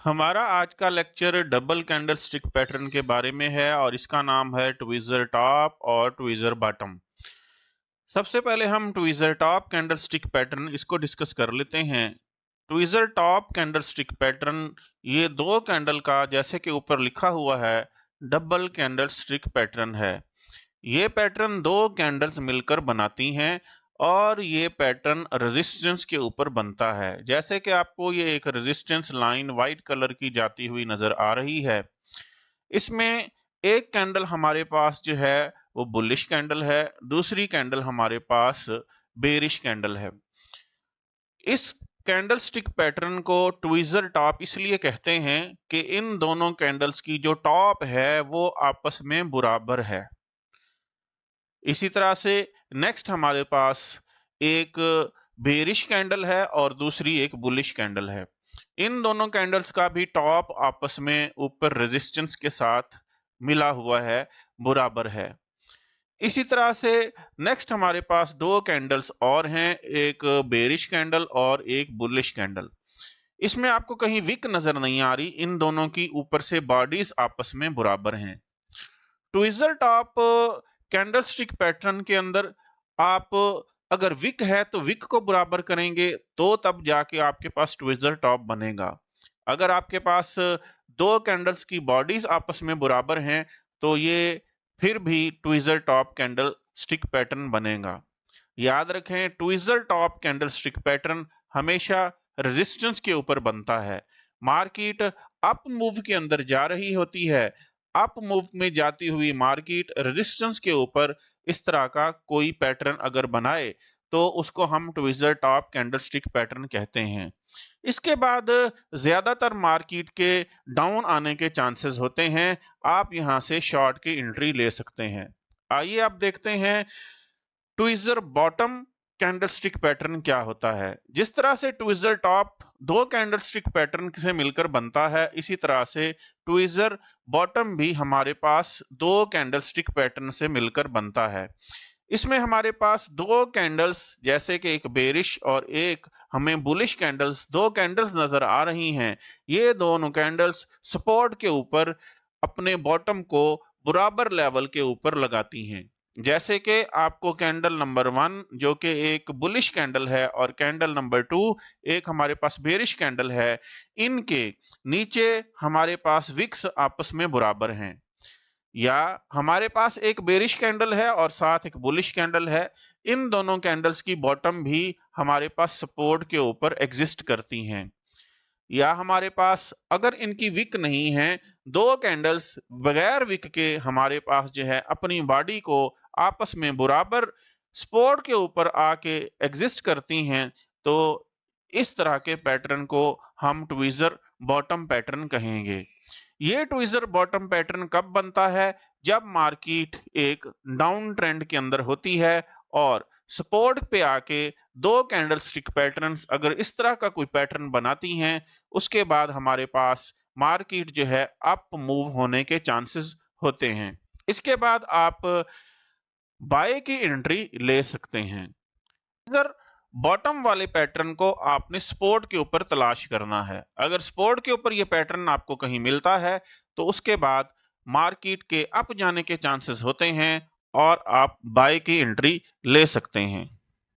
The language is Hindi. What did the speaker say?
हमारा आज का lecture double candle stick pattern के बारे में है और इसका नाम है ट्वीजर टॉप और ट्वीजर बॉटम। सबसे पहले हम tweezer top candle stick pattern इसको डिस्कस कर लेते हैं। Tweezer top candle stick pattern ये दो कैंडल का, जैसे कि ऊपर लिखा हुआ है, डबल कैंडल स्टिक पैटर्न है। ये पैटर्न दो कैंडल्स मिलकर बनाती हैं और ये पैटर्न रेजिस्टेंस के ऊपर बनता है। जैसे कि आपको ये एक रेजिस्टेंस लाइन व्हाइट कलर की जाती हुई नजर आ रही है। इसमें एक कैंडल हमारे पास जो है वो बुलिश कैंडल है, दूसरी कैंडल हमारे पास बेरिश कैंडल है। इस कैंडल स्टिक पैटर्न को ट्वीजर टॉप इसलिए कहते हैं कि इन दोनों कैंडल्स की जो टॉप है वो आपस में बराबर है। इसी तरह से नेक्स्ट हमारे पास एक बेरिश कैंडल है और दूसरी एक बुलिश कैंडल है। इन दोनों कैंडल्स का भी टॉप आपस में ऊपर रेजिस्टेंस के साथ मिला हुआ है, बराबर है। इसी तरह से नेक्स्ट हमारे पास दो कैंडल्स और हैं, एक बेरिश कैंडल और एक बुलिश कैंडल। इसमें आपको कहीं विक नजर नहीं आ रही, इन दोनों की ऊपर से बॉडीज आपस में बराबर हैं। Tweezer top candle stick pattern के अंदर आप अगर विक है तो विक को बराबर करेंगे तो तब जाके आपके पास ट्विजर टॉप बनेगा। अगर आपके पास दो कैंडल्स की बॉडीज आपस में बराबर हैं तो ये फिर भी tweezer top candle stick pattern बनेगा। याद रखें, tweezer top candle stick pattern हमेशा रेजिस्टेंस के ऊपर बनता है। मार्केट अप मूव के अंदर जा रही होती है, अप मूव में जाती हुई मार्केट रेजिस्टेंस के ऊपर इस तरह का कोई पैटर्न अगर बनाए तो उसको हम tweezer top candle stick pattern कहते हैं। इसके बाद ज्यादातर मार्केट के डाउन आने के चांसेस होते हैं, आप यहां से शॉर्ट की एंट्री ले सकते हैं। आइए आप देखते हैं ट्विजर बॉटम कैंडलस्टिक पैटर्न क्या होता है। जिस तरह से ट्विजर टॉप दो कैंडलस्टिक पैटर्न से मिलकर बनता है, इसी तरह से ट्विजर बॉटम भी हमारे पास दो कैंडलस्टिक पैटर्न से मिलकर बनता है। इसमें हमारे पास दो कैंडल्स, जैसे कि एक बेरिश और एक हमें बुलिश कैंडल्स, दो कैंडल्स नजर आ रही हैं। ये दोनों कैंडल्स सपोर्ट के ऊपर अपने बॉटम को बराबर लेवल के ऊपर लगाती हैं। जैसे कि आपको कैंडल नंबर 1 जो कि एक बुलिश कैंडल है और कैंडल नंबर 2 एक हमारे पास बेरिश कैंडल है, इनके नीचे हमारे पास विक्स आपस में बराबर हैं। या हमारे पास एक बेरिश कैंडल है और साथ एक बुलिश कैंडल है, इन दोनों कैंडल्स की बॉटम भी हमारे पास सपोर्ट के ऊपर एग्जिस्ट करती हैं। या हमारे पास अगर इनकी विक नहीं है, दो कैंडल्स बगैर विक के हमारे पास जो है अपनी बॉडी को आपस में बराबर सपोर्ट के ऊपर आके एग्जिस्ट करती हैं, तो इस तरह के पैटर्न को हम ट्विजर बॉटम पैटर्न कहेंगे। ये ट्विजर बॉटम पैटर्न कब बनता है? जब मार्केट एक डाउन ट्रेंड के अंदर होती है और सपोर्ट पे आके दो कैंडल स्टिक पैटर्न्स अगर इस तरह का कोई पैटर्न बनाती हैं, उसके बाद हमारे पास मार्केट जो है अप मूव होने के चांसेस होते हैं। इसके बाद आप बाय की एंट्री ले सकते हैं। अगर बॉटम वाले पैटर्न को आपने सपोर्ट के ऊपर तलाश करना है, अगर सपोर्ट के ऊपर ये पैटर्न आपको कहीं मिलता है तो उसके बाद मार्केट के अप जाने के चांसेस होते हैं और आप बाय की एंट्री ले सकते हैं।